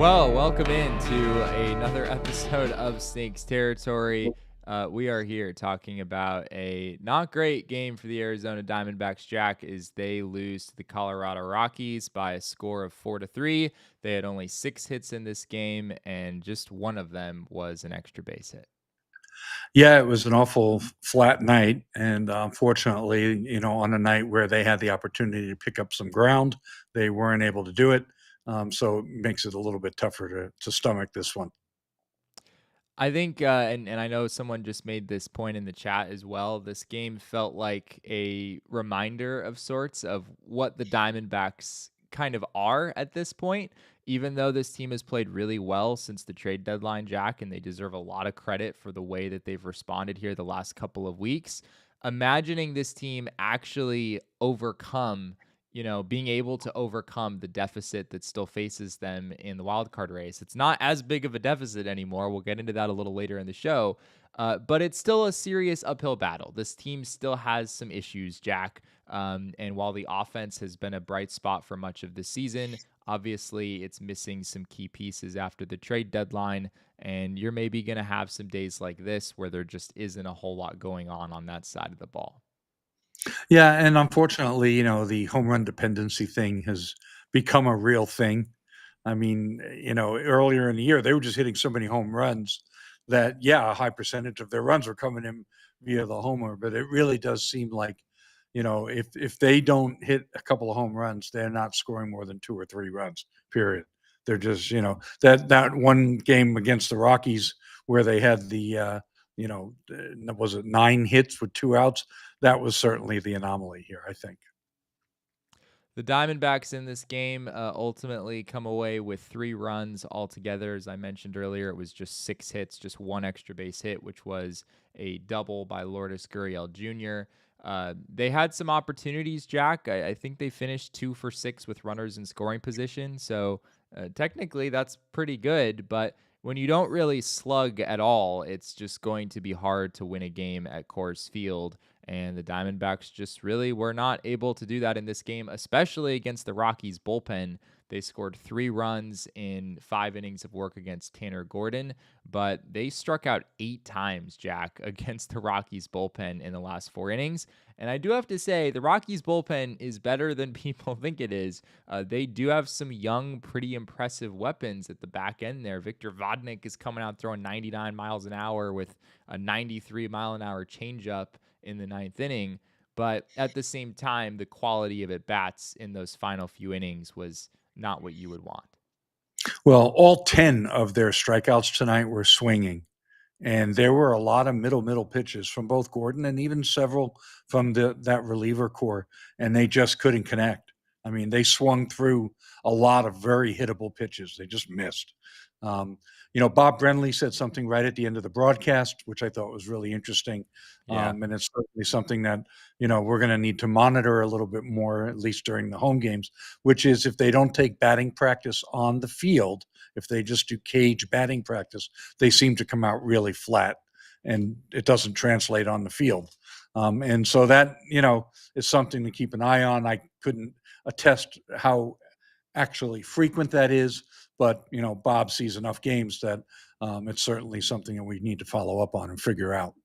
Well, welcome into another episode of Snakes Territory. We are here talking about a not great game for the Arizona Diamondbacks, Jack, as they lose to the Colorado Rockies by a score of 4-3. They had only 6 hits in this game, and just one of them was an extra base hit. Yeah, it was an awful flat night, and unfortunately, on a night where they had the opportunity to pick up some ground, they weren't able to do it. So it makes it a little bit tougher to stomach this one. I think, and I know someone just made this point in the chat as well. This game felt like a reminder of sorts of what the Diamondbacks kind of are at this point. Even though this team has played really well since the trade deadline, Jack, and they deserve a lot of credit for the way that they've responded here the last couple of weeks. Imagining this team actually being able to overcome the deficit that still faces them in the wild card race. It's not as big of a deficit anymore. We'll get into that a little later in the show, but it's still a serious uphill battle. This team still has some issues, Jack. And while the offense has been a bright spot for much of the season, obviously it's missing some key pieces after the trade deadline. And you're maybe going to have some days like this where there just isn't a whole lot going on that side of the ball. Yeah, and unfortunately, the home run dependency thing has become a real thing. I mean, earlier in the year, they were just hitting so many home runs that, yeah, a high percentage of their runs were coming in via the homer. But it really does seem like, if they don't hit a couple of home runs, they're not scoring more than 2 or 3 runs. Period. They're just, that one game against the Rockies where they had was it 9 hits with 2 outs? That was certainly the anomaly here, I think. The Diamondbacks in this game ultimately come away with 3 runs altogether. As I mentioned earlier, it was just 6 hits, just 1 extra base hit, which was a double by Lourdes Gurriel Jr. They had some opportunities, Jack. I think they finished 2 for 6 with runners in scoring position. So technically, that's pretty good. But when you don't really slug at all, it's just going to be hard to win a game at Coors Field. And the Diamondbacks just really were not able to do that in this game, especially against the Rockies bullpen. They scored 3 runs in 5 innings of work against Tanner Gordon, but they struck out 8 times, Jack, against the Rockies bullpen in the last 4 innings. And I do have to say, the Rockies bullpen is better than people think it is. They do have some young, pretty impressive weapons at the back end there. Victor Vodnik is coming out throwing 99 miles an hour with a 93-mile-an-hour changeup in the 9th inning. But at the same time, the quality of at-bats in those final few innings was not what you would want. Well, all 10 of their strikeouts tonight were swinging. And there were a lot of middle pitches from both Gordon and even several from that reliever core, and they just couldn't connect. I mean, they swung through a lot of very hittable pitches. They just missed. Bob Brenly said something right at the end of the broadcast, which I thought was really interesting. Yeah. And it's certainly something that, we're going to need to monitor a little bit more, at least during the home games, which is if they don't take batting practice on the field, if they just do cage batting practice, they seem to come out really flat and it doesn't translate on the field. And so that, is something to keep an eye on. I couldn't attest how actually frequent that is, but, Bob sees enough games that it's certainly something that we need to follow up on and figure out.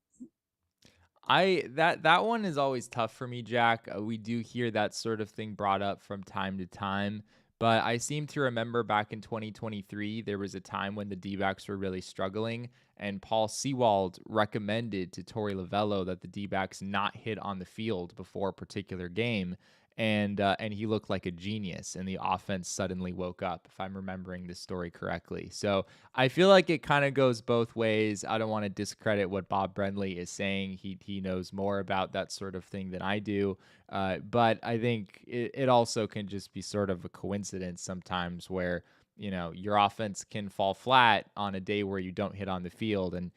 That one is always tough for me, Jack. We do hear that sort of thing brought up from time to time, but I seem to remember back in 2023 there was a time when the D-backs were really struggling, and Paul Sewald recommended to Torey Lovello that the D-backs not hit on the field before a particular game. And he looked like a genius, and the offense suddenly woke up, if I'm remembering this story correctly. So I feel like it kind of goes both ways. I don't want to discredit what Bob Brenly is saying. He knows more about that sort of thing than I do. But I think it also can just be sort of a coincidence sometimes where, your offense can fall flat on a day where you don't hit on the field, and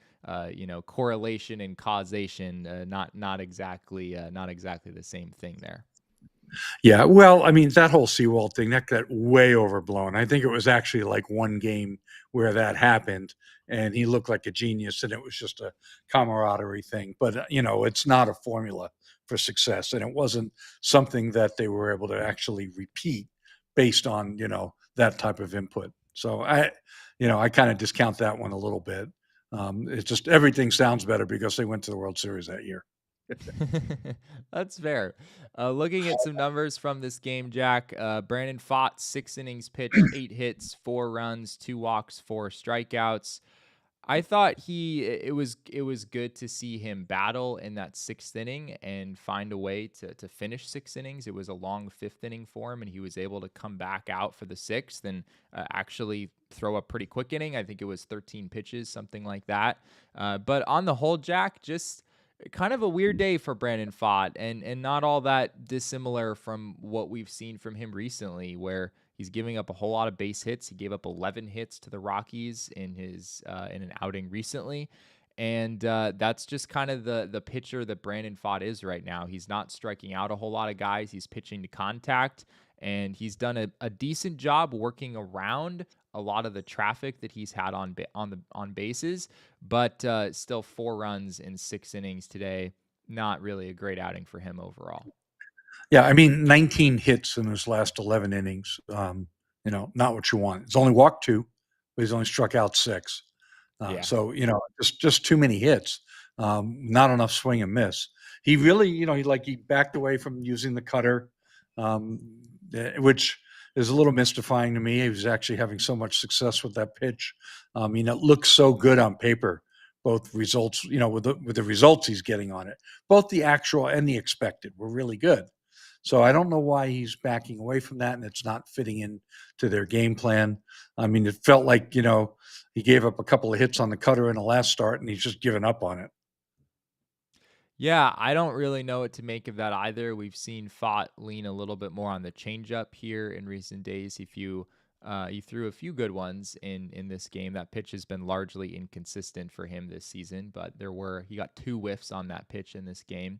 correlation and causation, not exactly the same thing there. Yeah, well, I mean, that whole Seawald thing, that got way overblown. I think it was actually like one game where that happened, and he looked like a genius, and it was just a camaraderie thing. But, it's not a formula for success, and it wasn't something that they were able to actually repeat based on, that type of input. So I kind of discount that one a little bit. It's just everything sounds better because they went to the World Series that year. That's fair. Looking at some numbers from this game, Jack, Brandon Pfaadt, 6 innings pitched, 8 hits, 4 runs, 2 walks, 4 strikeouts. I thought it was good to see him battle in that 6th inning and find a way to finish 6 innings. It was a long 5th inning for him, and he was able to come back out for the 6th and actually throw a pretty quick inning. I think it was 13 pitches, something like that. But on the whole, Jack, just kind of a weird day for Brandon Pfaadt, and not all that dissimilar from what we've seen from him recently, where he's giving up a whole lot of base hits. He gave up 11 hits to the Rockies in his in an outing recently, and that's just kind of the pitcher that Brandon Pfaadt is right now. He's not striking out a whole lot of guys. He's pitching to contact, and he's done a decent job working around a lot of the traffic that he's had on bases, but still 4 runs in 6 innings today. Not really a great outing for him overall. Yeah, I mean, 19 hits in his last 11 innings. Not what you want. He's only walked 2, but he's only struck out 6. Yeah. So just too many hits. Not enough swing and miss. He really, he backed away from using the cutter, which is a little mystifying to me. He was actually having so much success with that pitch. It looks so good on paper. Both results, with the results he's getting on it, both the actual and the expected were really good. So I don't know why he's backing away from that, and it's not fitting into their game plan. I mean, it felt like he gave up a couple of hits on the cutter in the last start, and he's just given up on it. Yeah, I don't really know what to make of that either. We've seen Pfaadt lean a little bit more on the changeup here in recent days. He threw a few good ones in this game. That pitch has been largely inconsistent for him this season, but he got 2 whiffs on that pitch in this game.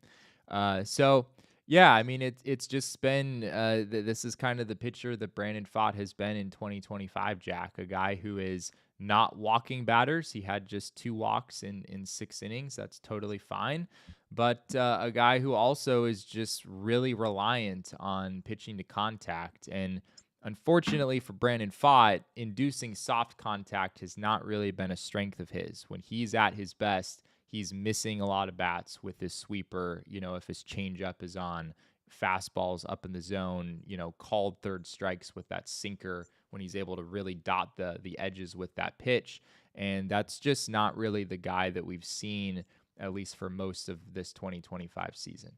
So yeah, I mean it's just been this is kind of the pitcher that Brandon Pfaadt has been in 2025. Jack, a guy who is not walking batters. He had just 2 walks in 6 innings. That's totally fine. But a guy who also is just really reliant on pitching to contact. And unfortunately for Brandon Pfaadt, inducing soft contact has not really been a strength of his. When he's at his best, he's missing a lot of bats with his sweeper. If his changeup is on, fastballs up in the zone, called third strikes with that sinker when he's able to really dot the edges with that pitch. And that's just not really the guy that we've seen, at least for most of this 2025 season.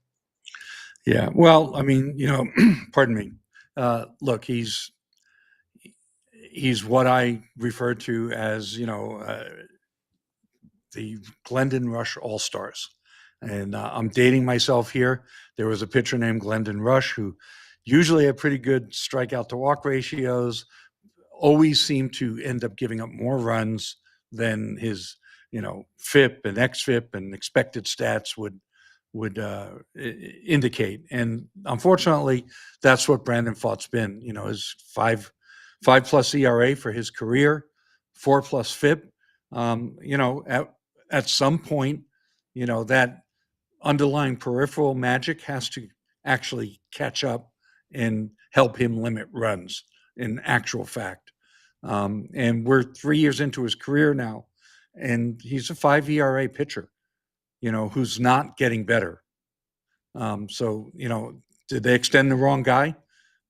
Yeah, well, I mean, pardon me. Look, he's what I refer to as the Glendon Rush All Stars. And I'm dating myself here. There was a pitcher named Glendon Rush who usually had pretty good strikeout to walk ratios, always seemed to end up giving up more runs than his, FIP and XFIP and expected stats would indicate. And unfortunately, that's what Brandon Pfaadt's been. His five plus ERA for his career, 4+ FIP. At some point, that underlying peripheral magic has to actually catch up and help him limit runs in actual fact. And we're 3 years into his career now, and he's a 5 ERA pitcher, who's not getting better. So, did they extend the wrong guy?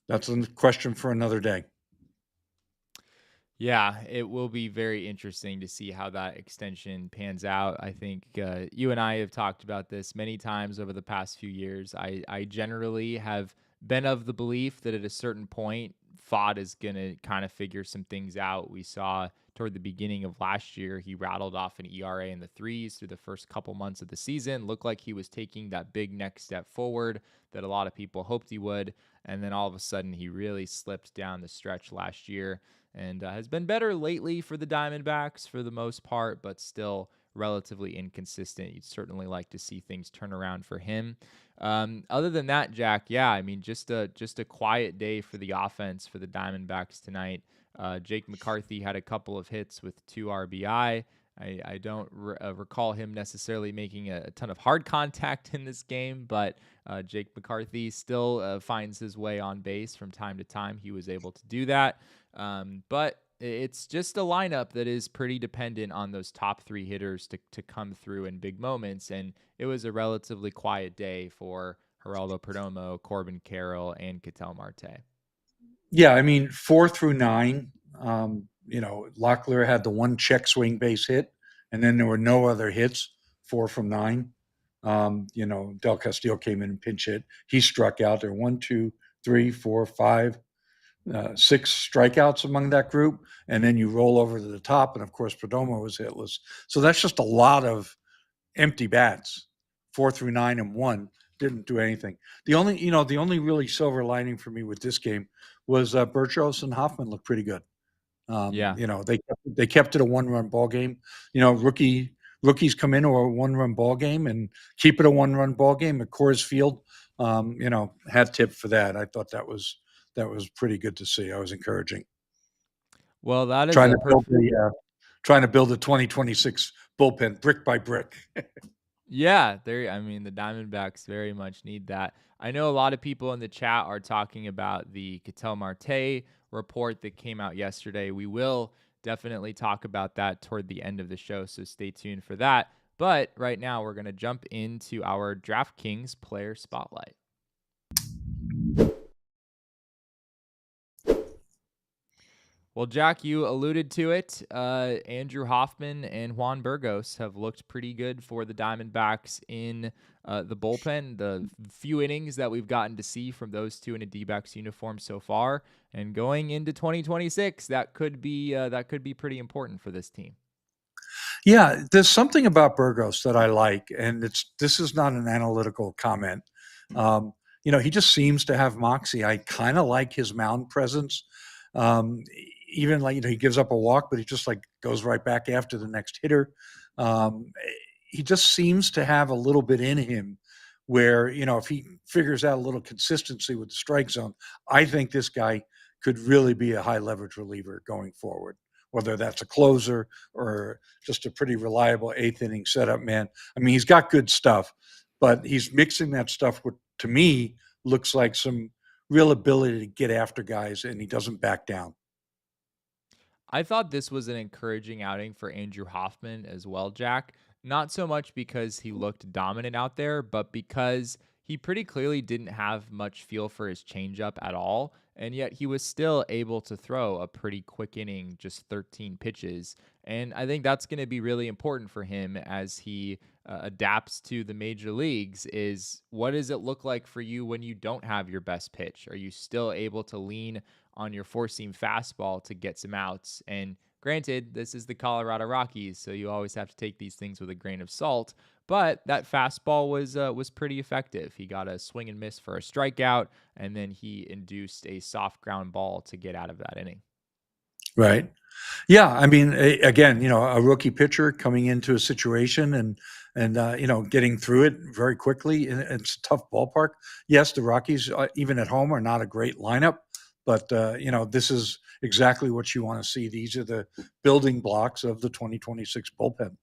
That's a question for another day. Yeah, it will be very interesting to see how that extension pans out. I think you and I have talked about this many times over the past few years. I generally have been of the belief that at a certain point, Pfaadt is going to kind of figure some things out. We saw toward the beginning of last year, he rattled off an ERA in the 3s through the first couple months of the season. Looked like he was taking that big next step forward that a lot of people hoped he would. And then all of a sudden, he really slipped down the stretch last year and has been better lately for the Diamondbacks for the most part, but still relatively inconsistent. You'd certainly like to see things turn around for him. Other than that, Jack, yeah, I mean, just a quiet day for the offense for the Diamondbacks tonight. Jake McCarthy had a couple of hits with 2 RBI. I don't recall him necessarily making a ton of hard contact in this game, but Jake McCarthy still finds his way on base from time to time. He was able to do that. But It's just a lineup that is pretty dependent on those top three hitters to come through in big moments. And it was a relatively quiet day for Geraldo Perdomo, Corbin Carroll, and Ketel Marte. Yeah, I mean, 4 through 9. Locklear had the one check swing base hit, and then there were no other hits. 4 from 9. Del Castillo came in and pinch hit. He struck out. There were 6 strikeouts among that group, and then you roll over to the top, and of course, Perdomo was hitless. So that's just a lot of empty bats. 4 through 9 and 1 didn't do anything. The only really silver lining for me with this game was Berchos and Hoffman looked pretty good. Yeah. They kept it a 1-run ball game. Rookies come into a 1-run ball game and keep it a 1-run ball game at Coors Field. Hat tip for that. I thought that was pretty good to see. I was encouraging. Well, that is Trying a to build perfect. trying to build a 2026 bullpen brick by brick. Yeah, I mean, the Diamondbacks very much need that. I know a lot of people in the chat are talking about the Ketel Marte report that came out yesterday. We will definitely talk about that toward the end of the show, so stay tuned for that. But right now, we're going to jump into our DraftKings player spotlight. Well, Jack, you alluded to it. Andrew Hoffman and Juan Burgos have looked pretty good for the Diamondbacks in the bullpen. The few innings that we've gotten to see from those two in a D-backs uniform so far, and going into 2026, that could be pretty important for this team. Yeah, there's something about Burgos that I like, and this is not an analytical comment. He just seems to have moxie. I kind of like his mound presence. Um, Even he gives up a walk, but he just goes right back after the next hitter. Um, he just seems to have a little bit in him where, if he figures out a little consistency with the strike zone, I think this guy could really be a high leverage reliever going forward, whether that's a closer or just a pretty reliable 8th-inning setup man. I mean, he's got good stuff, but he's mixing that stuff with, to me, looks like some real ability to get after guys, and he doesn't back down. I thought this was an encouraging outing for Andrew Hoffman as well, Jack. Not so much because he looked dominant out there, but because he pretty clearly didn't have much feel for his changeup at all. And yet he was still able to throw a pretty quick inning, just 13 pitches. And I think that's going to be really important for him as he adapts to the major leagues. Is what does it look like for you when you don't have your best pitch? Are you still able to lean on your four-seam fastball to get some outs? And granted, this is the Colorado Rockies, so you always have to take these things with a grain of salt. But that fastball was pretty effective. He got a swing and miss for a strikeout, and then he induced a soft ground ball to get out of that inning. Right. Yeah. I mean, again, a rookie pitcher coming into a situation and getting through it very quickly. It's a tough ballpark. Yes, the Rockies, even at home, are not a great lineup, but this is exactly what you want to see. These are the building blocks of the 2026 bullpen.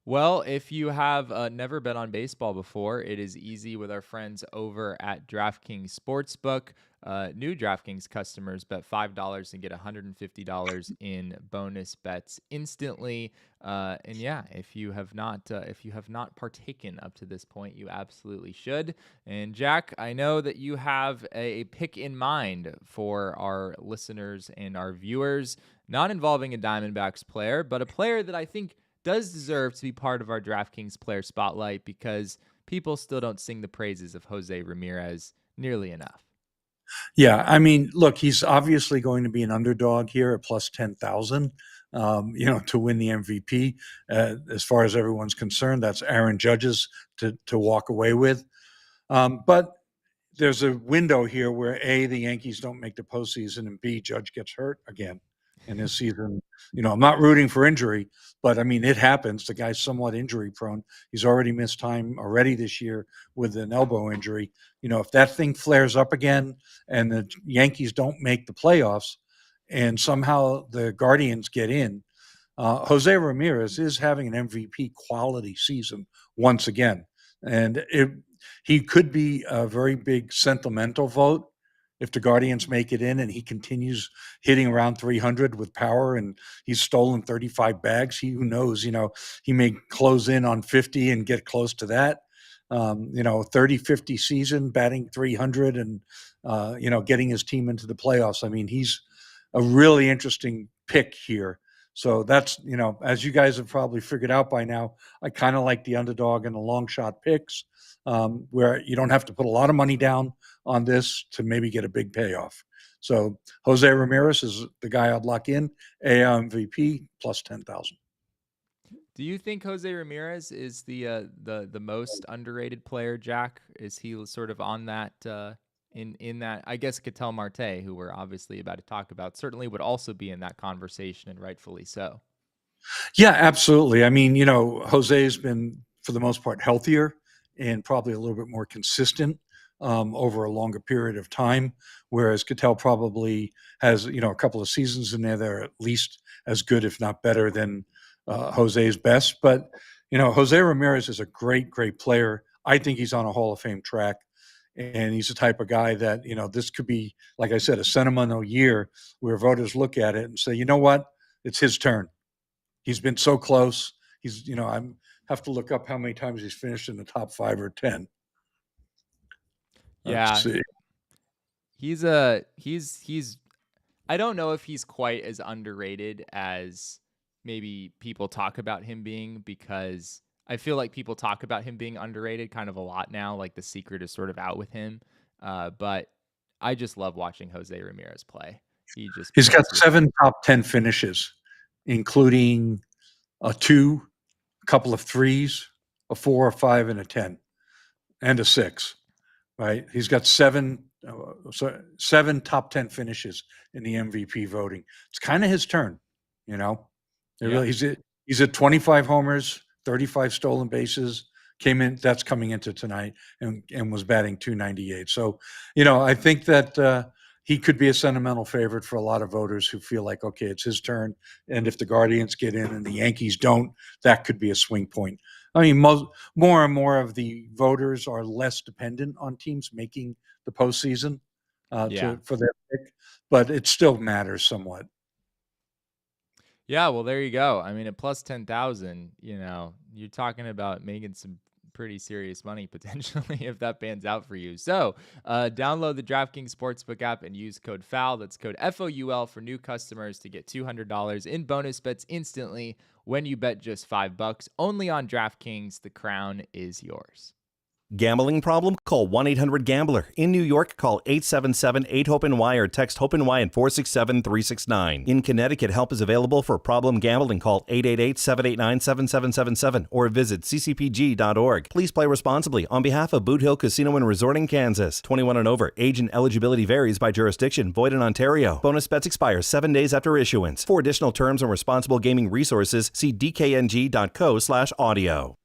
Well, if you have never bet on baseball before, it is easy with our friends over at DraftKings Sportsbook. New DraftKings customers bet $5 and get $150 in bonus bets instantly. And yeah, if you have not partaken up to this point, you absolutely should. And Jack, I know that you have a pick in mind for our listeners and our viewers, not involving a Diamondbacks player, but a player that I think does deserve to be part of our DraftKings player spotlight because people still don't sing the praises of Jose Ramirez nearly enough. Yeah, I mean, look, he's obviously going to be an underdog here at plus 10,000, to win the MVP. As far as everyone's concerned, that's Aaron Judge's to walk away with. But there's a window here where A, the Yankees don't make the postseason, and B, Judge gets hurt again in his season. I'm not rooting for injury, but I mean, it happens. The guy's somewhat injury prone. He's already missed time already this year with an elbow injury. If that thing flares up again and the Yankees don't make the playoffs and somehow the Guardians get in, Jose Ramirez is having an MVP quality season once again. And he could be a very big sentimental vote if the Guardians make it in and he continues hitting around 300 with power and he's stolen 35 bags, who knows, he may close in on 50 and get close to that. 30-50 season, batting 300 and, getting his team into the playoffs. I mean, he's a really interesting pick here. So that's, as you guys have probably figured out by now, I kind of like the underdog and the long shot picks, where you don't have to put a lot of money down on this to maybe get a big payoff. So Jose Ramirez is the guy I'd lock in. AL MVP plus 10,000. Do you think Jose Ramirez is the most underrated player, Jack? Is he sort of on that in that? I guess Ketel Marte, who we're obviously about to talk about, certainly would also be in that conversation, and rightfully so. Yeah, absolutely. I mean, Jose's been for the most part healthier and probably a little bit more consistent over a longer period of time, whereas Ketel probably has a couple of seasons in there that are at least as good, if not better, than Jose's best. But Jose Ramirez is a great player. I think he's on a Hall of Fame track, and he's the type of guy that this could be, like I said, a sentimental year where voters look at it and say, you know what, it's his turn. He's been so close. He's I have to look up how many times he's finished in the top 5 or 10. Yeah, he's I don't know if he's quite as underrated as maybe people talk about him being, because I feel like people talk about him being underrated kind of a lot now. Like the secret is sort of out with him. But I just love watching Jose Ramirez play. He's got 7 top 10 finishes, including a 2, a couple of 3s, a 4, a 5, and a 10, and a 6. Right? He's got 7 top 10 finishes in the MVP voting. It's kind of his turn, Really, he's at 25 homers, 35 stolen bases. That's coming into tonight, and was batting 298. So, I think that he could be a sentimental favorite for a lot of voters who feel like, okay, it's his turn, and if the Guardians get in and the Yankees don't, that could be a swing point. I mean, more and more of the voters are less dependent on teams making the postseason for their pick, but it still matters somewhat. Yeah, well, there you go. I mean, at plus 10,000, you're talking about making some pretty serious money potentially if that pans out for you. So, download the DraftKings Sportsbook app and use code FOUL. That's code FOUL for new customers to get $200 in bonus bets instantly when you bet just $5. Only on DraftKings. The crown is yours. Gambling problem? Call 1-800-GAMBLER. In New York, call 877-8-HOPE-NY or text HOPE-NY at 467-369. In Connecticut, help is available for problem gambling. Call 888-789-7777 or visit ccpg.org. Please play responsibly on behalf of Boot Hill Casino and Resort in Kansas. 21 and over. Age and eligibility varies by jurisdiction. Void in Ontario. Bonus bets expire 7 days after issuance. For additional terms and responsible gaming resources, see dkng.co/audio.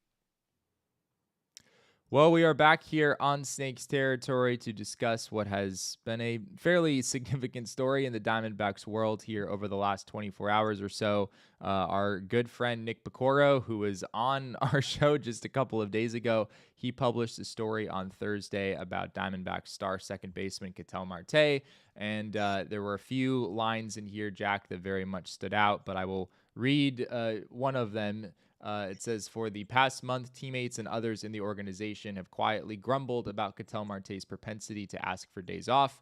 Well, we are back here on Snakes territory to discuss what has been a fairly significant story in the Diamondbacks world here over the last 24 hours or so. Our good friend Nick Piecoro, who was on our show just a couple of days ago, he published a story on Thursday about Diamondbacks star second baseman Ketel Marte. And there were a few lines in here, Jack, that very much stood out, but I will read one of them. It says, for the past month, teammates and others in the organization have quietly grumbled about Ketel Marte's propensity to ask for days off.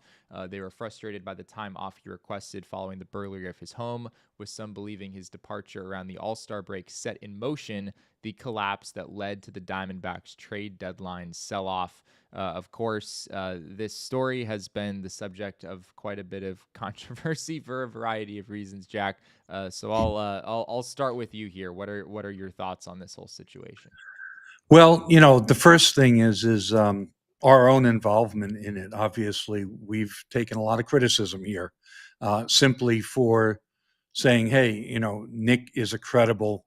They were frustrated by the time off he requested following the burglary of his home, with some believing his departure around the All-Star break set in motion the collapse that led to the Diamondbacks trade deadline sell-off. Of course, this story has been the subject of quite a bit of controversy for a variety of reasons, Jack. So I'll start with you here. What are your thoughts on this whole situation? Well, the first thing is our own involvement in it. Obviously, we've taken a lot of criticism here, simply for saying, hey, Nick is a credible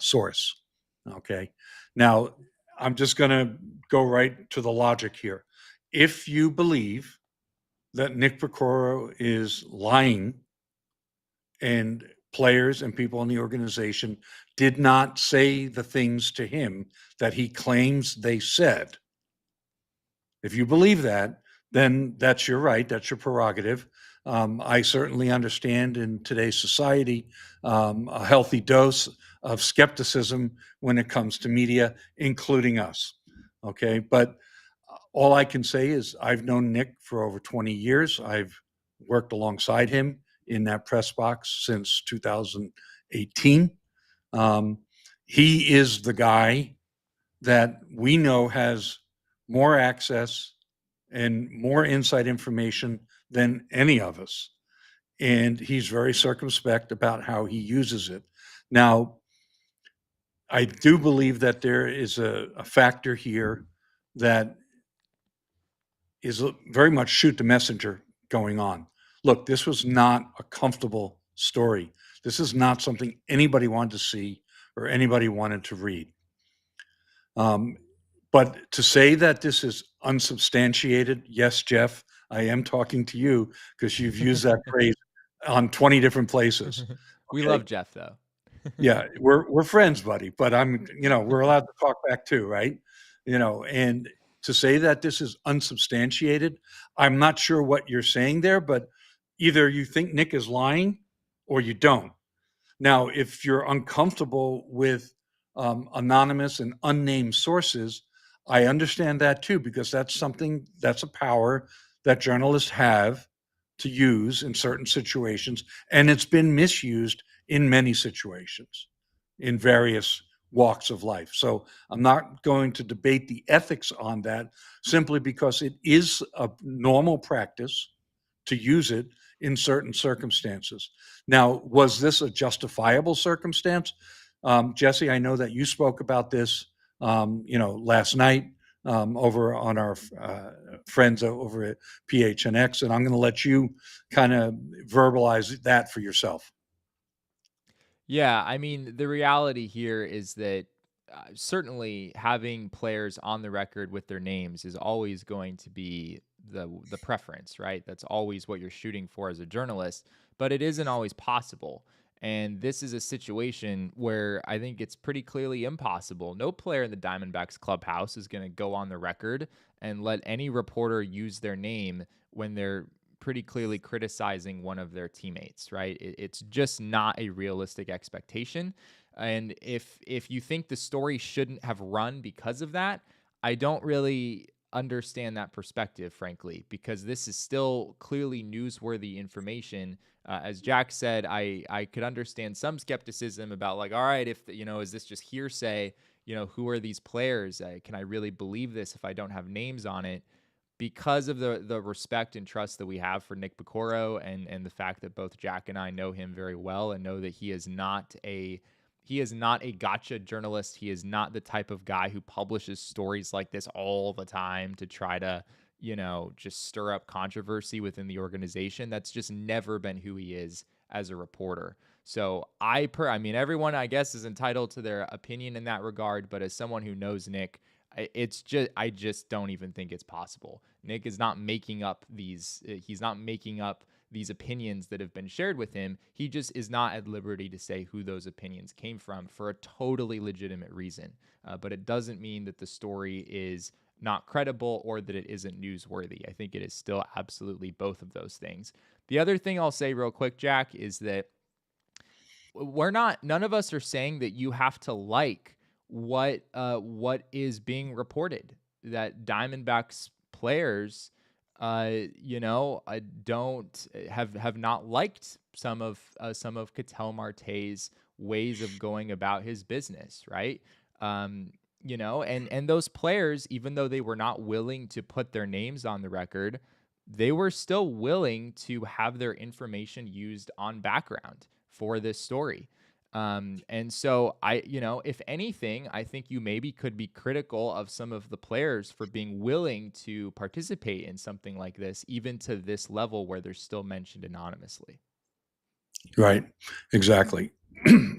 source. Okay. Now, I'm just going to go right to the logic here. If you believe that Nick Piecoro is lying and players and people in the organization did not say the things to him that he claims they said, if you believe that, then that's your right. That's your prerogative. I certainly understand in today's society a healthy dose of skepticism when it comes to media, including us. Okay. But all I can say is I've known Nick for over 20 years. I've worked alongside him in that press box since 2018. He is the guy that we know has more access and more inside information than any of us. And he's very circumspect about how he uses it. Now, I do believe that there is a factor here that is very much shoot the messenger going on. Look, this was not a comfortable story. This is not something anybody wanted to see or anybody wanted to read. But to say that this is unsubstantiated, yes, Jeff, I am talking to you because you've used that phrase on 20 different places. We Okay? love Jeff, though. Yeah, we're friends, buddy, but we're allowed to talk back too, right? And to say that this is unsubstantiated, I'm not sure what you're saying there, but either you think Nick is lying or you don't. Now, if you're uncomfortable with anonymous and unnamed sources, I understand that too, because that's a power that journalists have to use in certain situations. And it's been misused in many situations in various walks of life. So I'm not going to debate the ethics on that simply because it is a normal practice to use it in certain circumstances. Now, was this a justifiable circumstance? Jesse, I know that you spoke about this, last night over on our friends over at PHNX, and I'm going to let you kind of verbalize that for yourself. Yeah, I mean, the reality here is that certainly having players on the record with their names is always going to be the preference, right? That's always what you're shooting for as a journalist, but it isn't always possible. And this is a situation where I think it's pretty clearly impossible. No player in the Diamondbacks clubhouse is going to go on the record and let any reporter use their name when they're pretty clearly criticizing one of their teammates, right? It's just not a realistic expectation. And if you think the story shouldn't have run because of that, I don't really understand that perspective, frankly, because this is still clearly newsworthy information. As Jack said, I could understand some skepticism about like, all right, if is this just hearsay? Who are these players? Can I really believe this if I don't have names on it? Because of the respect and trust that we have for Nick Piecoro and the fact that both Jack and I know him very well and know that he is not a gotcha journalist. He is not the type of guy who publishes stories like this all the time to try to, just stir up controversy within the organization. That's just never been who he is as a reporter. So I mean, everyone, I guess, is entitled to their opinion in that regard. But as someone who knows Nick, I just don't even think it's possible. Nick is not making up he's not making up these opinions that have been shared with him. He just is not at liberty to say who those opinions came from for a totally legitimate reason. But it doesn't mean that the story is not credible or that it isn't newsworthy. I think it is still absolutely both of those things. The other thing I'll say real quick, Jack, is that none of us are saying that you have to like what is being reported, that Diamondbacks players don't have not liked some of Ketel Marte's ways of going about his business, right? And those players, even though they were not willing to put their names on the record, they were still willing to have their information used on background for this story. And so if anything, I think you maybe could be critical of some of the players for being willing to participate in something like this, even to this level where they're still mentioned anonymously. Right. Exactly.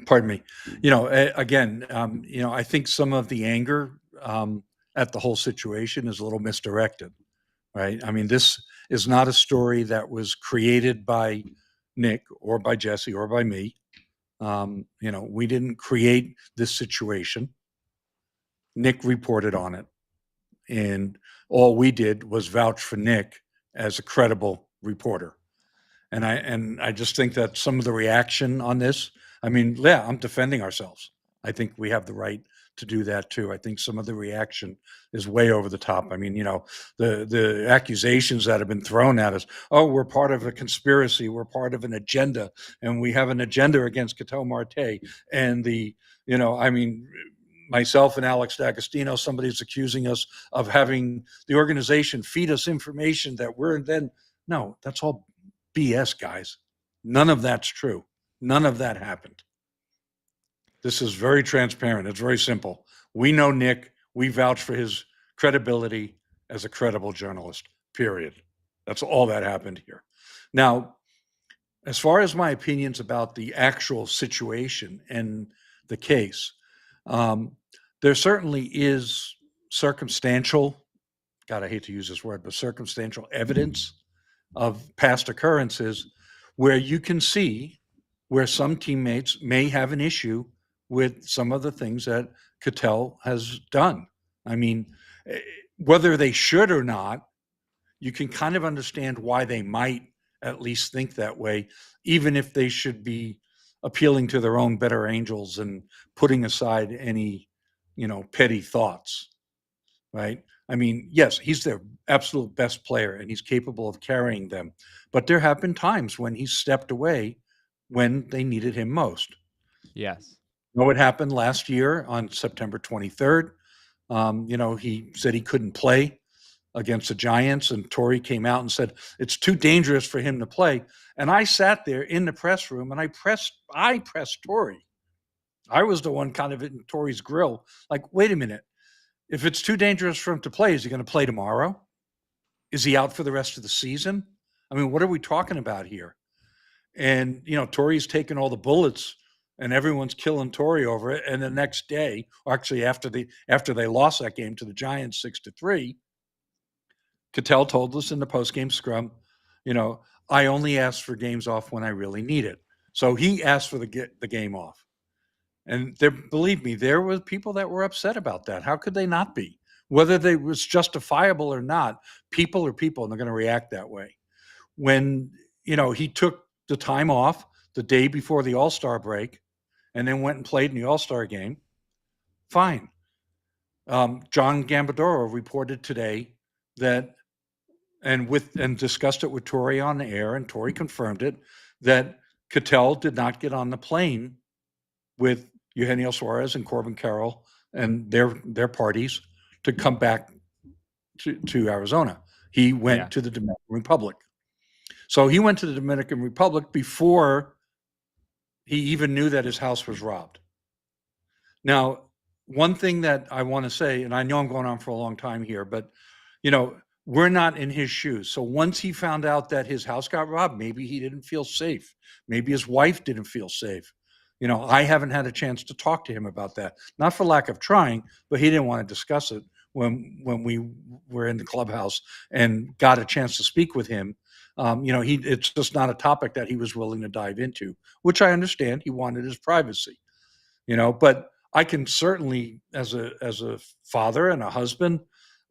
Pardon me. Again, I think some of the anger at the whole situation is a little misdirected, right? I mean, this is not a story that was created by Nick or by Jesse or by me. We didn't create this situation. Nick reported on it. and all we did was vouch for Nick as a credible reporter. And I just think that some of the reaction on this, I mean, yeah, I'm defending ourselves. I think we have the right to do that too. I think some of the reaction is way over the top. I mean, the accusations that have been thrown at us, oh, we're part of a conspiracy, we're part of an agenda, and we have an agenda against Ketel Marte. And myself and Alex D'Agostino, somebody's accusing us of having the organization feed us information that no, that's all BS, guys. None of that's true. None of that happened. This is very transparent. It's very simple. We know Nick. We vouch for his credibility as a credible journalist, period. That's all that happened here. Now, as far as my opinions about the actual situation and the case, there certainly is circumstantial, God, I hate to use this word, but circumstantial evidence of past occurrences where you can see where some teammates may have an issue with some of the things that Ketel has done. I mean, whether they should or not, you can kind of understand why they might at least think that way, even if they should be appealing to their own better angels and putting aside any, petty thoughts, right? I mean, yes, he's their absolute best player and he's capable of carrying them. But there have been times when he's stepped away when they needed him most. Yes. What happened last year on September 23rd? He said he couldn't play against the Giants, and Torrey came out and said it's too dangerous for him to play. And I sat there in the press room and I pressed Torrey. I was the one kind of in Torrey's grill. Like, wait a minute. If it's too dangerous for him to play, is he going to play tomorrow? Is he out for the rest of the season? I mean, what are we talking about here? And, Torrey's taking all the bullets and everyone's killing Torrey over it. And the next day, or actually after they lost that game to the Giants 6-3, Ketel told us in the postgame scrum, I only ask for games off when I really need it. So he asked for the game off. And believe me, there were people that were upset about that. How could they not be? Whether they was justifiable or not, people are people and they're going to react that way. When, he took the time off the day before the All-Star break and then went and played in the All-Star game, fine. John Gambadoro reported today that, and discussed it with Torrey on the air, and Torrey confirmed it, that Ketel did not get on the plane with Eugenio Suarez and Corbin Carroll and their parties to come back to Arizona. He went to the Dominican Republic. So he went to the Dominican Republic before he even knew that his house was robbed. Now, one thing that I want to say, and I know I'm going on for a long time here, but, we're not in his shoes. So once he found out that his house got robbed, maybe he didn't feel safe. Maybe his wife didn't feel safe. I haven't had a chance to talk to him about that, not for lack of trying, but he didn't want to discuss it when we were in the clubhouse and got a chance to speak with him. It's just not a topic that he was willing to dive into, which I understand. He wanted his privacy, but I can certainly, as a father and a husband,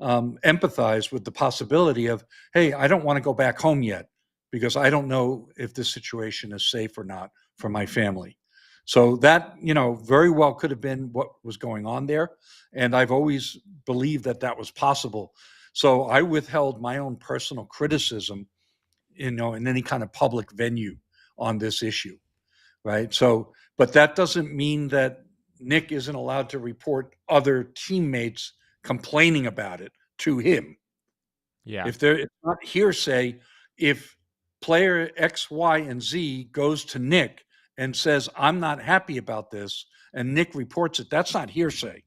empathize with the possibility of, hey, I don't want to go back home yet because I don't know if this situation is safe or not for my family. So that, very well could have been what was going on there. And I've always believed that that was possible. So I withheld my own personal criticism, in any kind of public venue on this issue, right? So, but that doesn't mean that Nick isn't allowed to report other teammates complaining about it to him. Yeah. It's not hearsay, if player X, Y, and Z goes to Nick and says, I'm not happy about this, and Nick reports it, that's not hearsay.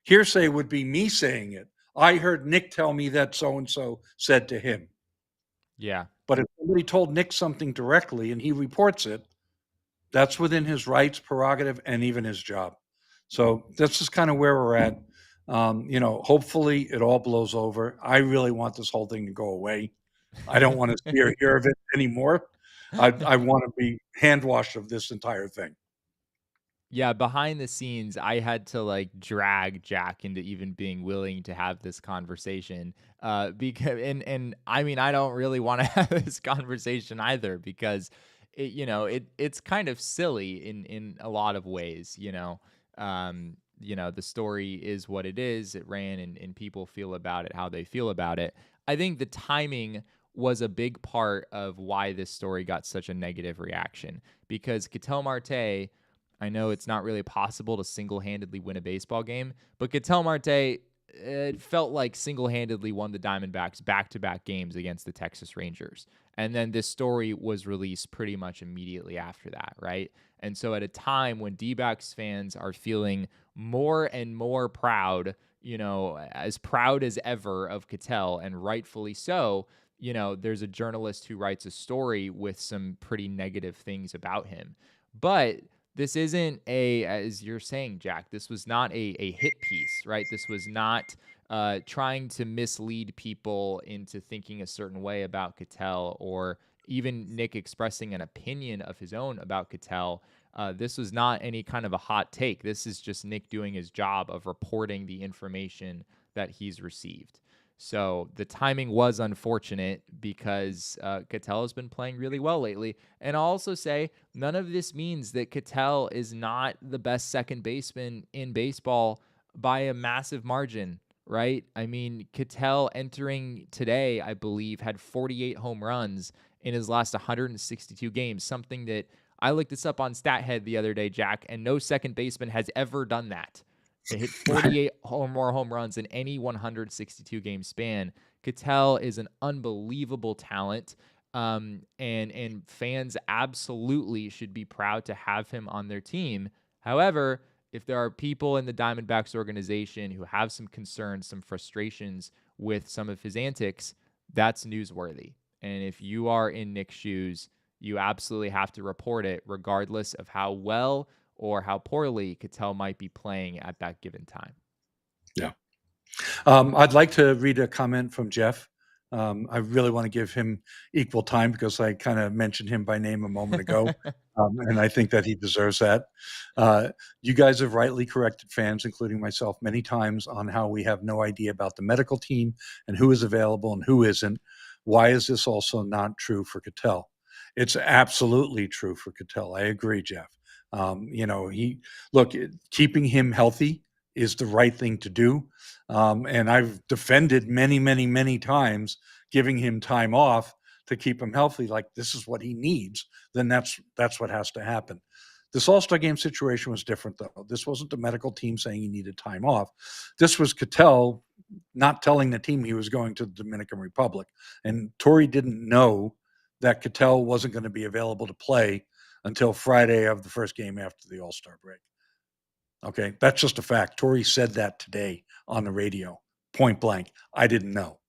Hearsay would be me saying it. I heard Nick tell me that so-and-so said to him. Yeah. But if somebody told Nick something directly and he reports it, that's within his rights, prerogative, and even his job. So that's just kind of where we're at. Hopefully it all blows over. I really want this whole thing to go away. I don't want to see or hear of it anymore. I want to be hand washed of this entire thing. Yeah, behind the scenes, I had to like drag Jack into even being willing to have this conversation. Because and I mean, I don't really want to have this conversation either because it's kind of silly in a lot of ways. The story is what it is. It ran, and people feel about it how they feel about it. I think the timing was a big part of why this story got such a negative reaction because Ketel Marte. I know it's not really possible to single-handedly win a baseball game, but Ketel Marte, it felt like single-handedly won the Diamondbacks back-to-back games against the Texas Rangers. And then this story was released pretty much immediately after that, right? And so at a time when D-backs fans are feeling more and more proud, as proud as ever of Ketel, and rightfully so, there's a journalist who writes a story with some pretty negative things about him. But this isn't as you're saying, Jack, this was not a hit piece, right? This was not trying to mislead people into thinking a certain way about Ketel, or even Nick expressing an opinion of his own about Ketel. This was not any kind of a hot take. This is just Nick doing his job of reporting the information that he's received. So the timing was unfortunate because Ketel has been playing really well lately. And I'll also say none of this means that Ketel is not the best second baseman in baseball by a massive margin, right? I mean, Ketel entering today, I believe, had 48 home runs in his last 162 games, something that I looked this up on StatHead the other day, Jack, and no second baseman has ever done that. They hit 48 or more home runs in any 162 game span. Ketel is an unbelievable talent, and fans absolutely should be proud to have him on their team. However, if there are people in the Diamondbacks organization who have some concerns, some frustrations with some of his antics, that's newsworthy. And if you are in Nick's shoes, you absolutely have to report it, regardless of how well or how poorly Ketel might be playing at that given time. Yeah. I'd like to read a comment from Jeff. I really want to give him equal time because I kind of mentioned him by name a moment ago, and I think that he deserves that. You guys have rightly corrected fans, including myself, many times on how we have no idea about the medical team and who is available and who isn't. Why is this also not true for Ketel? It's absolutely true for Ketel. I agree, Jeff. Keeping him healthy is the right thing to do. And I've defended many, many, many times giving him time off to keep him healthy. Like, this is what he needs. Then that's what has to happen. This All-Star game situation was different, though. This wasn't the medical team saying he needed time off. This was Ketel not telling the team he was going to the Dominican Republic. And Torrey didn't know that Ketel wasn't going to be available to play until Friday of the first game after the All-Star break. Okay, that's just a fact. Torrey said that today on the radio, point blank. I didn't know.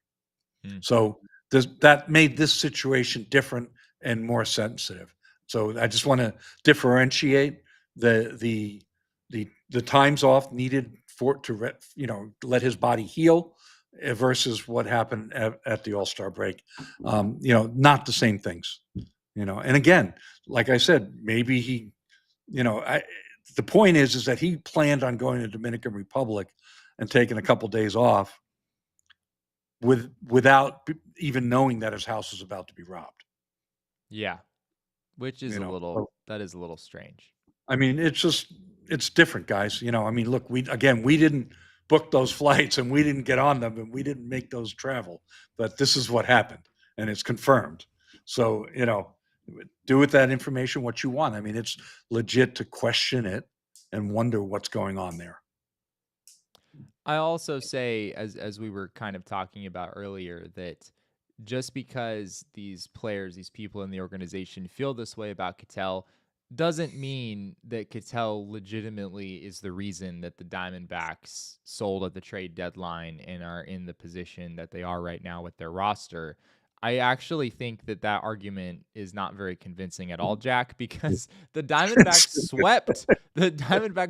So that made this situation different and more sensitive. So I just want to differentiate the times off needed to let his body heal versus what happened at the All-Star break. Not the same things. And again, like I said, maybe he, the point is that he planned on going to the Dominican Republic and taking a couple days off without even knowing that his house was about to be robbed. Yeah, which is that is a little strange. I mean, it's different, guys. Look, we didn't book those flights and we didn't get on them and we didn't make those travel, but this is what happened and it's confirmed. So, do with that information what you want. I mean, it's legit to question it and wonder what's going on there. I also say, as we were kind of talking about earlier, that just because these players, these people in the organization feel this way about Ketel, doesn't mean that Ketel legitimately is the reason that the Diamondbacks sold at the trade deadline and are in the position that they are right now with their roster. I actually think that argument is not very convincing at all, Jack, because the Diamondbacks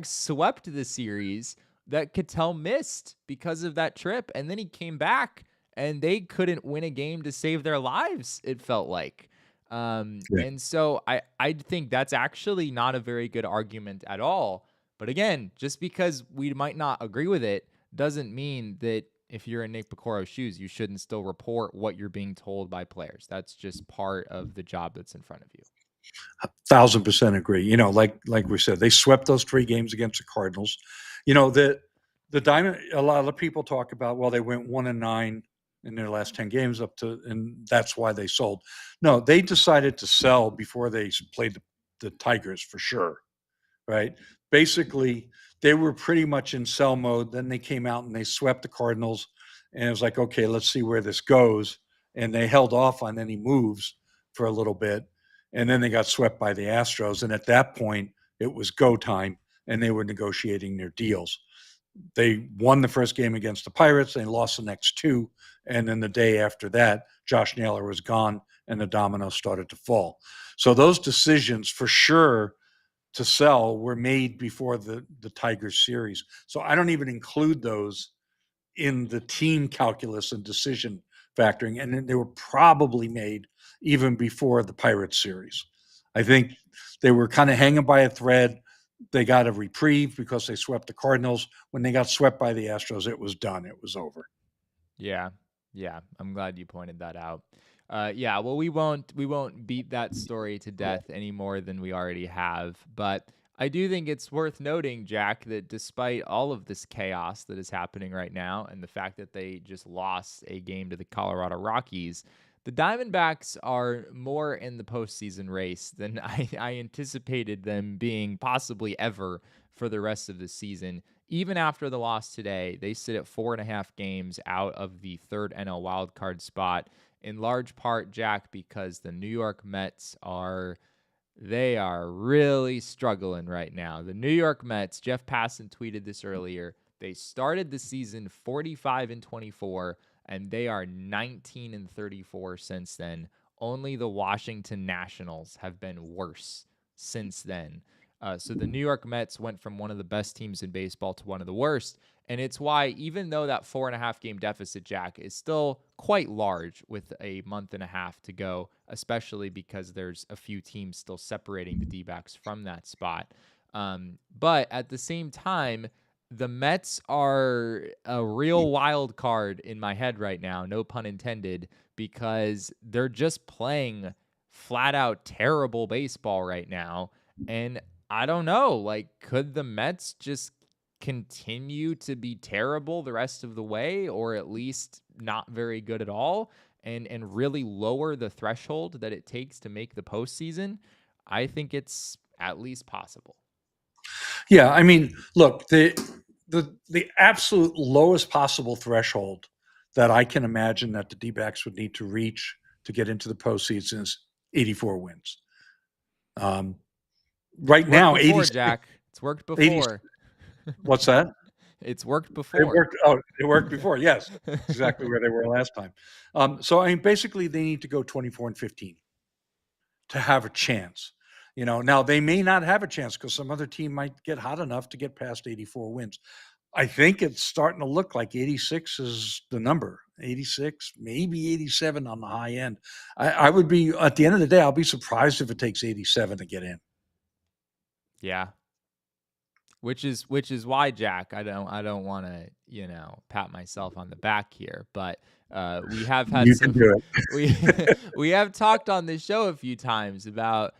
swept the series that Ketel missed because of that trip. And then he came back and they couldn't win a game to save their lives, it felt like. And so I think that's actually not a very good argument at all. But again, just because we might not agree with it doesn't mean that if you're in Nick Piecoro's shoes, you shouldn't still report what you're being told by players. That's just part of the job that's in front of you. 1,000% agree. Like we said, they swept those 3 games against the Cardinals. The Diamond. A lot of people talk about, well, they went 1-9 in their last 10 games and that's why they sold. No, they decided to sell before they played the Tigers for sure, right? Basically, they were pretty much in sell mode. Then they came out and they swept the Cardinals, and it was like, okay, let's see where this goes. And they held off on any moves for a little bit, and then they got swept by the Astros. And at that point, it was go time, and they were negotiating their deals. They won the first game against the Pirates. They lost the next 2. And then the day after that, Josh Naylor was gone and the dominoes started to fall. So those decisions for sure to sell were made before the Tigers series. So I don't even include those in the team calculus and decision factoring. And then they were probably made even before the Pirates series. I think they were kind of hanging by a thread. They got a reprieve because they swept the Cardinals. When they got swept by the Astros, it was done. It was over. Yeah. I'm glad you pointed that out. Well, we won't beat that story to death any more than we already have. But I do think it's worth noting, Jack, that despite all of this chaos that is happening right now and the fact that they just lost a game to the Colorado Rockies, the Diamondbacks are more in the postseason race than I anticipated them being possibly ever for the rest of the season. Even after the loss today, they sit at 4.5 games out of the third NL wildcard spot, in large part, Jack, because the New York Mets are really struggling right now. The New York Mets, Jeff Passan tweeted this earlier, they started the season 45-24, and they are 19-34 since then. Only the Washington Nationals have been worse since then. So the New York Mets went from one of the best teams in baseball to one of the worst. And it's why, even though that 4.5 game deficit, Jack, is still quite large with a month and a half to go, especially because there's a few teams still separating the D-backs from that spot. But at the same time, the Mets are a real wild card in my head right now, no pun intended, because they're just playing flat out terrible baseball right now. And I don't know, like, could the Mets just continue to be terrible the rest of the way, or at least not very good at all, and really lower the threshold that it takes to make the postseason? I think it's at least possible. Yeah, I mean, look, the absolute lowest possible threshold that I can imagine that the D-backs would need to reach to get into the postseason is 84 wins. Right now, before, 80, Jack. It's worked before. 80, what's that? It's worked before. It worked before. Yes, exactly where they were last time. So I mean, basically, they need to go 24-15 to have a chance. Now they may not have a chance because some other team might get hot enough to get past 84 wins. I think it's starting to look like 86 is the number. 86, maybe 87 on the high end. I would be, at the end of the day, I'll be surprised if it takes 87 to get in. Yeah. Which is why, Jack, I don't want to, pat myself on the back here, but we have had we have talked on this show a few times about,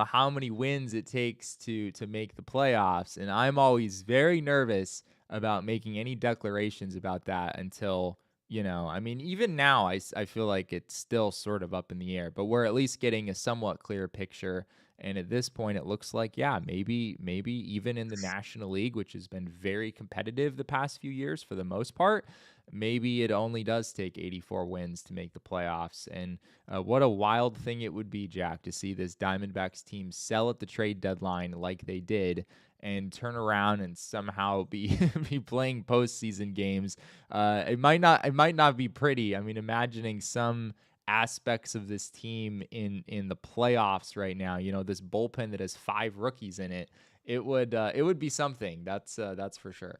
how many wins it takes to make the playoffs, and I'm always very nervous about making any declarations about that until, I mean, even now I feel like it's still sort of up in the air, but we're at least getting a somewhat clear picture. And at this point, it looks like, maybe even in the National League, which has been very competitive the past few years for the most part, maybe it only does take 84 wins to make the playoffs. And what a wild thing it would be, Jack, to see this Diamondbacks team sell at the trade deadline like they did and turn around and somehow be playing postseason games. It might not be pretty. I mean, imagining some aspects of this team in the playoffs right now, this bullpen that has 5 rookies in it, it would be something. That's for sure.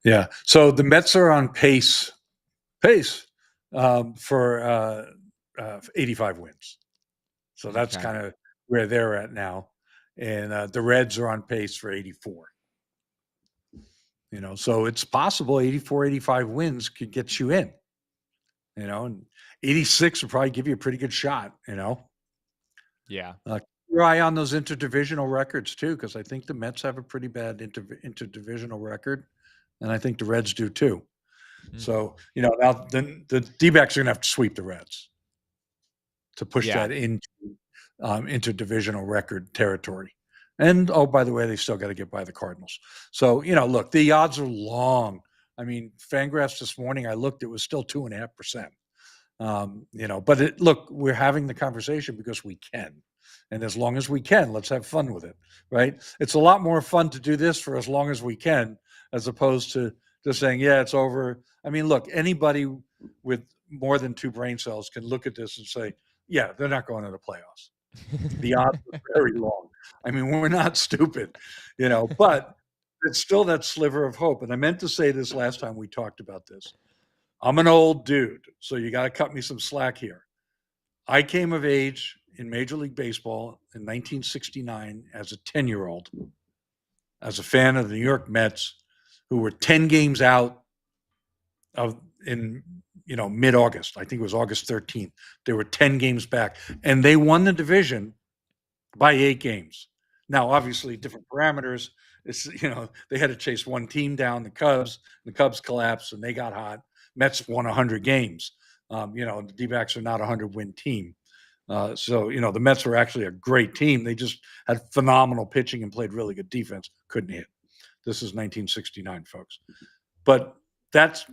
Yeah. So the Mets are on pace for 85 wins. So that's Okay. kind of where they're at now. And the Reds are on pace for 84. So it's possible 84, 85 wins could get you in, and 86 would probably give you a pretty good shot, Yeah. Keep your eye on those interdivisional records too, because I think the Mets have a pretty bad interdivisional record, and I think the Reds do too. Mm. So, now the D-backs are going to have to sweep the Reds to push Yeah. that into interdivisional record territory. And, oh, by the way, they still got to get by the Cardinals. So, look, the odds are long. I mean, Fangraphs this morning, I looked, it was still 2.5%. But look, we're having the conversation because we can. And as long as we can, let's have fun with it, right? It's a lot more fun to do this for as long as we can, as opposed to just saying, yeah, it's over. I mean, look, anybody with more than 2 brain cells can look at this and say, yeah, they're not going to the playoffs. The odds are very long. I mean, we're not stupid, but it's still that sliver of hope. And I meant to say this last time we talked about this. I'm an old dude, so you got to cut me some slack here. I came of age in Major League Baseball in 1969 as a 10-year-old, as a fan of the New York Mets, who were 10 games out in mid-August. I think it was August 13th. They were 10 games back, and they won the division by 8 games. Now, obviously, different parameters. It's they had to chase one team down, the Cubs. The Cubs collapsed, and they got hot. Mets won 100 games. The D-backs are not a 100-win team. So the Mets were actually a great team. They just had phenomenal pitching and played really good defense. Couldn't hit. This is 1969, folks. But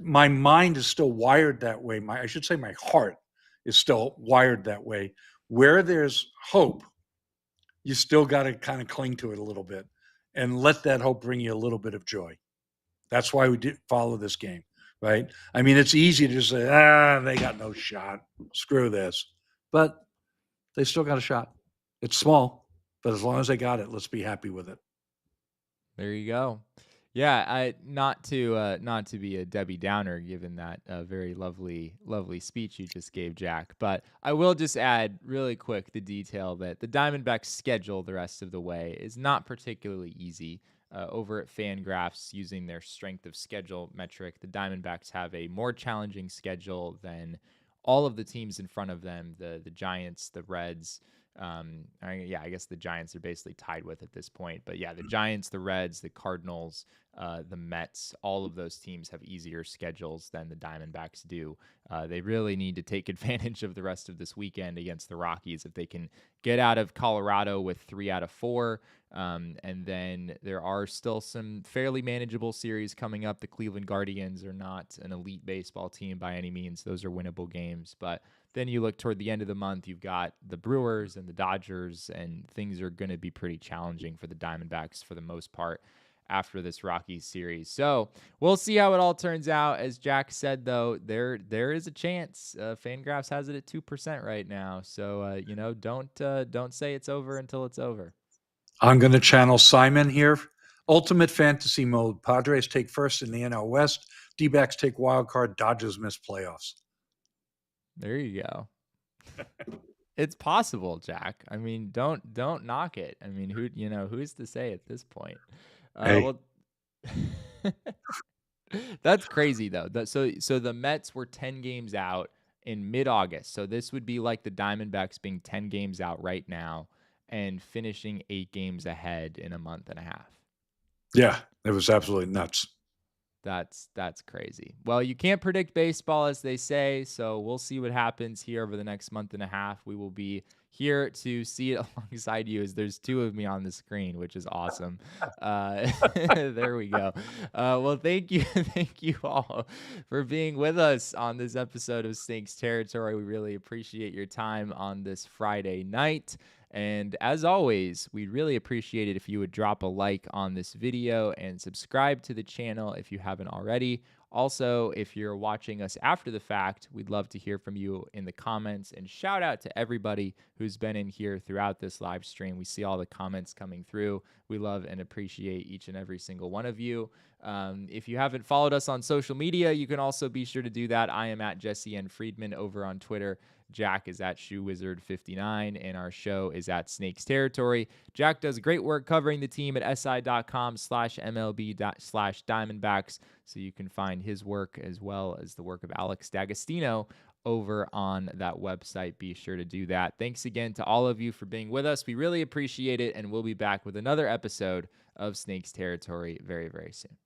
my mind is still wired that way. I should say my heart is still wired that way. Where there's hope, you still got to kind of cling to it a little bit and let that hope bring you a little bit of joy. That's why we follow this game, right? I mean, it's easy to just say, they got no shot. Screw this. But they still got a shot. It's small, but as long as they got it, let's be happy with it. There you go. Yeah, not to be a Debbie Downer, given that very lovely speech you just gave, Jack. But I will just add really quick the detail that the Diamondbacks' schedule the rest of the way is not particularly easy. Over at Fangraphs, using their strength of schedule metric, the Diamondbacks have a more challenging schedule than all of the teams in front of them: the Giants, the Reds. I guess the Giants are basically tied with at this point. But yeah, the Giants, the Reds, the Cardinals, the Mets, all of those teams have easier schedules than the Diamondbacks do. They really need to take advantage of the rest of this weekend against the Rockies if they can get out of Colorado with 3 out of 4. And then there are still some fairly manageable series coming up. The Cleveland Guardians are not an elite baseball team by any means. Those are winnable games. But then you look toward the end of the month, you've got the Brewers and the Dodgers, and things are going to be pretty challenging for the Diamondbacks for the most part after this Rockies series. So we'll see how it all turns out. As Jack said, though, there is a chance. Fangraphs has it at 2% right now. So, don't say it's over until it's over. I'm going to channel Simon here. Ultimate fantasy mode. Padres take first in the NL West. D-backs take wild card. Dodgers miss playoffs. There you go. It's possible, Jack. I mean, don't knock it. I mean, who's to say at this point? Well, that's crazy though. So the Mets were 10 games out in mid-August. So this would be like the Diamondbacks being 10 games out right now and finishing 8 games ahead in a month and a half. Yeah, it was absolutely nuts. That's crazy. Well, you can't predict baseball, as they say, so we'll see what happens here over the next month and a half. We will be here to see it alongside you, as there's 2 of me on the screen, which is awesome. There we go. Well, thank you all for being with us on this episode of Stinks Territory. We really appreciate your time on this Friday night. And as always, we'd really appreciate it if you would drop a like on this video and subscribe to the channel if you haven't already. Also, if you're watching us after the fact, we'd love to hear from you in the comments, and shout out to everybody who's been in here throughout this live stream. We see all the comments coming through. We love and appreciate each and every single one of you. If you haven't followed us on social media, you can also be sure to do that. I am at Jesse N. Friedman over on Twitter. Jack is at ShoeWizard59, and our show is at Snakes Territory. Jack does great work covering the team at si.com/MLB/Diamondbacks, so you can find his work as well as the work of Alex D'Agostino over on that website. Be sure to do that. Thanks again to all of you for being with us. We really appreciate it, and we'll be back with another episode of Snakes Territory very, very soon.